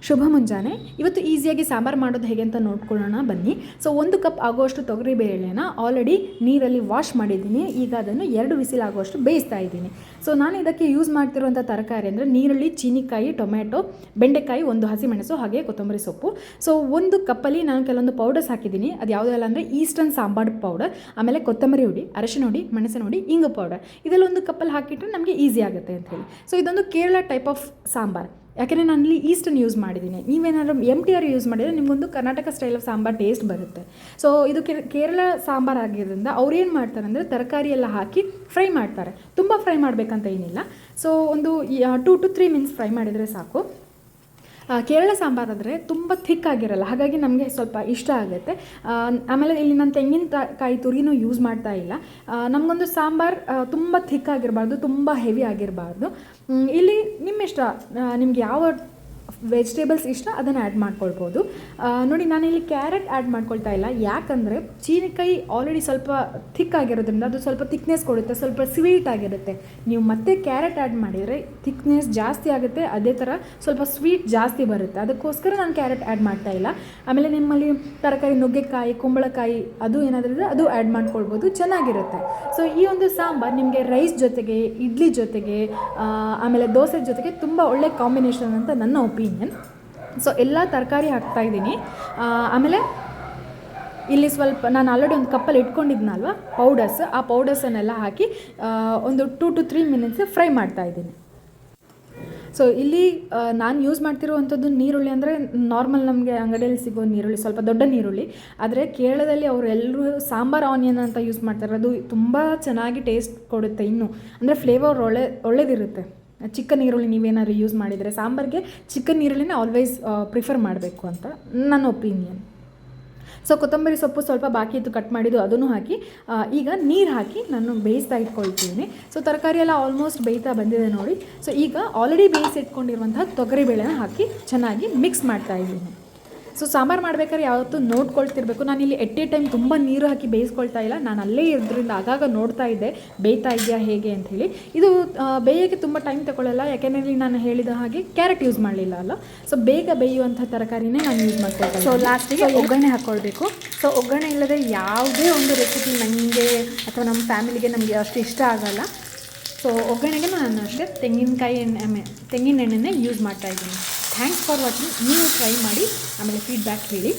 ಶುಭ ಮುಂಜಾನೆ. ಇವತ್ತು ಈಸಿಯಾಗಿ ಸಾಂಬಾರು ಮಾಡೋದು ಹೇಗೆ ಅಂತ ನೋಡ್ಕೊಳ್ಳೋಣ ಬನ್ನಿ. ಸೊ 1 ಕಪ್ ಆಗುವಷ್ಟು ತೊಗರಿಬೇಳೆನ ಆಲ್ರೆಡಿ ನೀರಲ್ಲಿ ವಾಶ್ ಮಾಡಿದ್ದೀನಿ. ಈಗ ಅದನ್ನು 2 ವಿಸಿಲ್ ಆಗುವಷ್ಟು ಬೇಯಿಸ್ತಾ ಇದ್ದೀನಿ. ಸೊ ನಾನು ಇದಕ್ಕೆ ಯೂಸ್ ಮಾಡ್ತಿರುವಂಥ ತರಕಾರಿ ಅಂದರೆ ನೀರುಳ್ಳಿ, ಚೀನಿಕಾಯಿ, ಟೊಮೆಟೊ, ಬೆಂಡೆಕಾಯಿ, 1 ಹಸಿಮೆಣಸು ಹಾಗೆ ಕೊತ್ತಂಬರಿ ಸೊಪ್ಪು. ಸೊ 1 ಕಪ್ಪಲ್ಲಿ ನಾನು ಕೆಲವೊಂದು ಪೌಡರ್ಸ್ ಹಾಕಿದ್ದೀನಿ. ಅದು ಯಾವುದೆಲ್ಲ ಅಂದರೆ ಈಸ್ಟರ್ನ್ ಸಾಂಬಾರು ಪೌಡರ್, ಆಮೇಲೆ ಕೊತ್ತಂಬರಿ ಹುಡಿ, ಅರಶಿನ ಹುಡಿ, ಮೆಣಸಿನ ಹುಡಿ, ಇಂಗು ಪೌಡರ್. ಇದೆಲ್ಲ 1 ಕಪ್ಪಲ್ಲಿ ಹಾಕಿಟ್ರೆ ನಮಗೆ ಈಸಿ ಆಗುತ್ತೆ ಅಂತ ಹೇಳಿ. ಸೊ ಇದೊಂದು ಕೇರಳ ಟೈಪ್ ಆಫ್ ಸಾಂಬಾರು. ಯಾಕೆಂದರೆ ನಾನು ಇಲ್ಲಿ ಈಸ್ಟರ್ನ್ ಯೂಸ್ ಮಾಡಿದ್ದೀನಿ. ನೀವೇನಾದರೂ MTR ಯೂಸ್ ಮಾಡಿದರೆ ನಿಮಗೊಂದು Karnataka style of sambar taste ಬರುತ್ತೆ. ಸೊ ಇದು ಕೇರಳ ಸಾಂಬಾರು ಆಗಿರೋದ್ರಿಂದ ಅವ್ರು ಏನು ಮಾಡ್ತಾರೆ ಅಂದರೆ ತರಕಾರಿ ಎಲ್ಲ ಹಾಕಿ ಫ್ರೈ ಮಾಡ್ತಾರೆ. ತುಂಬ ಫ್ರೈ ಮಾಡಬೇಕಂತ ಏನಿಲ್ಲ. ಸೊ ಒಂದು 2 to 3 ಮಿನಿಟ್ಸ್ ಫ್ರೈ ಮಾಡಿದರೆ ಸಾಕು. ಕೇರಳ ಸಾಂಬಾರಾದರೆ ತುಂಬ ಥಿಕ್ ಆಗಿರಲ್ಲ, ಹಾಗಾಗಿ ನಮಗೆ ಸ್ವಲ್ಪ ಇಷ್ಟ ಆಗುತ್ತೆ. ಆಮೇಲೆ ಇಲ್ಲಿ ನಾನು ತೆಂಗಿನಕಾಯಿ ತುರಿನೂ ಯೂಸ್ ಮಾಡ್ತಾ ಇಲ್ಲ. ನಮಗೊಂದು ಸಾಂಬಾರು ತುಂಬ ಥಿಕ್ ಆಗಿರಬಾರ್ದು, ತುಂಬ ಹೆವಿ ಆಗಿರಬಾರ್ದು. ಇಲ್ಲಿ ನಿಮ್ಮ ಇಷ್ಟ, ನಿಮ್ಗೆ ಯಾವ ವೆಜಿಟೇಬಲ್ಸ್ ಇಷ್ಟ ಅದನ್ನು ಆ್ಯಡ್ ಮಾಡ್ಕೊಳ್ಬೋದು. ನೋಡಿ, ನಾನಿಲ್ಲಿ ಕ್ಯಾರೆಟ್ ಆ್ಯಡ್ ಮಾಡ್ಕೊಳ್ತಾ ಇಲ್ಲ. ಯಾಕಂದರೆ ಚೀನಿಕಾಯಿ ಆಲ್ರೆಡಿ ಸ್ವಲ್ಪ ಥಿಕ್ ಆಗಿರೋದ್ರಿಂದ ಅದು ಸ್ವಲ್ಪ ಥಿಕ್ನೆಸ್ ಕೊಡುತ್ತೆ, ಸ್ವಲ್ಪ ಸ್ವೀಟ್ ಆಗಿರುತ್ತೆ. ನೀವು ಮತ್ತೆ ಕ್ಯಾರೆಟ್ ಆ್ಯಡ್ ಮಾಡಿದರೆ ಥಿಕ್ನೆಸ್ ಜಾಸ್ತಿ ಆಗುತ್ತೆ, ಅದೇ ಥರ ಸ್ವಲ್ಪ ಸ್ವೀಟ್ ಜಾಸ್ತಿ ಬರುತ್ತೆ. ಅದಕ್ಕೋಸ್ಕರ ನಾನು ಕ್ಯಾರೆಟ್ ಆ್ಯಡ್ ಮಾಡ್ತಾ ಇಲ್ಲ. ಆಮೇಲೆ ನಿಮ್ಮಲ್ಲಿ ತರಕಾರಿ ನುಗ್ಗೆಕಾಯಿ, ಕುಂಬಳಕಾಯಿ ಅದು ಏನಾದರೂ ಇದ್ದರೆ ಅದು ಆ್ಯಡ್ ಮಾಡ್ಕೊಳ್ಬೋದು, ಚೆನ್ನಾಗಿರುತ್ತೆ. ಸೊ ಈ ಒಂದು ಸಾಂಬಾರು ನಿಮಗೆ ರೈಸ್ ಜೊತೆಗೆ, ಇಡ್ಲಿ ಜೊತೆಗೆ, ಆಮೇಲೆ ದೋಸೆ ಜೊತೆಗೆ ತುಂಬ ಒಳ್ಳೆ ಕಾಂಬಿನೇಷನ್ ಅಂತ ನನ್ನ ಒಪಿನಿಯನ್. ಸೊ ಎಲ್ಲ ತರಕಾರಿ ಹಾಕ್ತಾಯಿದ್ದೀನಿ. ಆಮೇಲೆ ಇಲ್ಲಿ ಸ್ವಲ್ಪ ನಾನು ಆಲ್ರೆಡಿ ಒಂದು ಕಪ್ಪಲ್ಲಿ ಇಟ್ಕೊಂಡಿದ್ನಲ್ವ ಪೌಡರ್ಸ್, ಆ ಪೌಡರ್ಸನ್ನೆಲ್ಲ ಹಾಕಿ ಒಂದು 2 to 3 ಮಿನಿಟ್ಸ್ ಫ್ರೈ ಮಾಡ್ತಾಯಿದ್ದೀನಿ. ಸೊ ಇಲ್ಲಿ ನಾನು ಯೂಸ್ ಮಾಡ್ತಿರುವಂಥದ್ದು ನೀರುಳ್ಳಿ ಅಂದರೆ ನಾರ್ಮಲ್ ನಮಗೆ ಅಂಗಡಿಯಲ್ಲಿ ಸಿಗೋ ನೀರುಳ್ಳಿ, ಸ್ವಲ್ಪ ದೊಡ್ಡ ನೀರುಳ್ಳಿ. ಆದರೆ ಕೇರಳದಲ್ಲಿ ಅವರೆಲ್ಲರೂ ಸಾಂಬಾರ್ ಆನಿಯನ್ ಅಂತ ಯೂಸ್ ಮಾಡ್ತಾರೆ. ಅದು ತುಂಬ ಚೆನ್ನಾಗಿ ಟೇಸ್ಟ್ ಕೊಡುತ್ತೆ. ಇನ್ನೂ ಅಂದರೆ ಫ್ಲೇವರ್ ಒಳ್ಳೆದಿರುತ್ತೆ. ಚಿಕ್ಕ ನೀರುಳ್ಳಿ ನೀವೇನಾದ್ರು ಯೂಸ್ ಮಾಡಿದರೆ ಸಾಂಬಾರಿಗೆ ಚಿಕ್ಕ ನೀರುಳ್ಳಿನೇ ಆಲ್ವೇಸ್ ಪ್ರಿಫರ್ ಮಾಡಬೇಕು ಅಂತ ನನ್ನ ಒಪಿನಿಯನ್. ಸೊ ಕೊತ್ತಂಬರಿ ಸೊಪ್ಪು ಸ್ವಲ್ಪ ಬಾಕಿ ಇತ್ತು, ಕಟ್ ಮಾಡಿದ್ದು ಅದನ್ನು ಹಾಕಿ ಈಗ ನೀರು ಹಾಕಿ ನಾನು ಬೇಯಿಸ್ತಾ ಇಟ್ಕೊಳ್ತೀನಿ. ಸೊ ತರಕಾರಿ ಎಲ್ಲ ಆಲ್ಮೋಸ್ಟ್ ಬೇಯ್ತಾ ಬಂದಿದೆ ನೋಡಿ. ಸೊ ಈಗ ಆಲ್ರೆಡಿ ಬೇಯಿಸಿಟ್ಕೊಂಡಿರುವಂತಹ ತೊಗರಿಬೇಳೆನ ಹಾಕಿ ಚೆನ್ನಾಗಿ ಮಿಕ್ಸ್ ಮಾಡ್ತಾ ಇದ್ದೀನಿ. ಸೊ ಸಾಂಬಾರು ಮಾಡ್ಬೇಕಾದ್ರೆ ಯಾವತ್ತೂ ನೋಡ್ಕೊಳ್ತಿರ್ಬೇಕು. ನಾನಿಲ್ಲಿ ಎಟ್ ಎ ಟೈಮ್ ತುಂಬ ನೀರು ಹಾಕಿ ಬೇಯಿಸ್ಕೊಳ್ತಾ ಇಲ್ಲ. ನಾನು ಅಲ್ಲೇ ಇರೋದ್ರಿಂದ ಆಗಾಗ ನೋಡ್ತಾ ಇದ್ದೆ ಬೇಯ್ತಾ ಇದೆಯಾ ಹೇಗೆ ಅಂಥೇಳಿ. ಇದು ಬೇಯೋಕ್ಕೆ ತುಂಬ ಟೈಮ್ ತಗೊಳ್ಳಲ್ಲ, ಯಾಕೆಂದರೆ ಇಲ್ಲಿ ನಾನು ಹೇಳಿದ ಹಾಗೆ ಕ್ಯಾರೆಟ್ ಯೂಸ್ ಮಾಡಲಿಲ್ಲ ಅಲ್ಲ. ಸೊ ಬೇಗ ಬೇಯುವಂಥ ತರಕಾರಿನೇ ನಾನು ಯೂಸ್ ಮಾಡ್ಕೊಳ್ತೀನಿ. ಸೊ ಲಾಸ್ಟಿಗೆ ಒಗ್ಗರಣೆ ಹಾಕ್ಕೊಳ್ಬೇಕು. ಸೊ ಒಗ್ಗರಣೆ ಇಲ್ಲದೆ ಯಾವುದೇ ಒಂದು ರೆಸಿಪಿ ನನಗೆ ಅಥವಾ ನಮ್ಮ ಫ್ಯಾಮಿಲಿಗೆ ನಮಗೆ ಅಷ್ಟು ಇಷ್ಟ ಆಗಲ್ಲ. ಸೊ ಒಗ್ಗರಣೆಗೆ ನಾನು ಅಷ್ಟೇ ತೆಂಗಿನ ಎಣ್ಣೆನೇ ಯೂಸ್ ಮಾಡ್ತಾಯಿದ್ದೀನಿ. Thanks for watching. ನೀವು ಟ್ರೈ ಮಾಡಿ ಆಮೇಲೆ ಫೀಡ್ಬ್ಯಾಕ್ ಹೇಳಿ.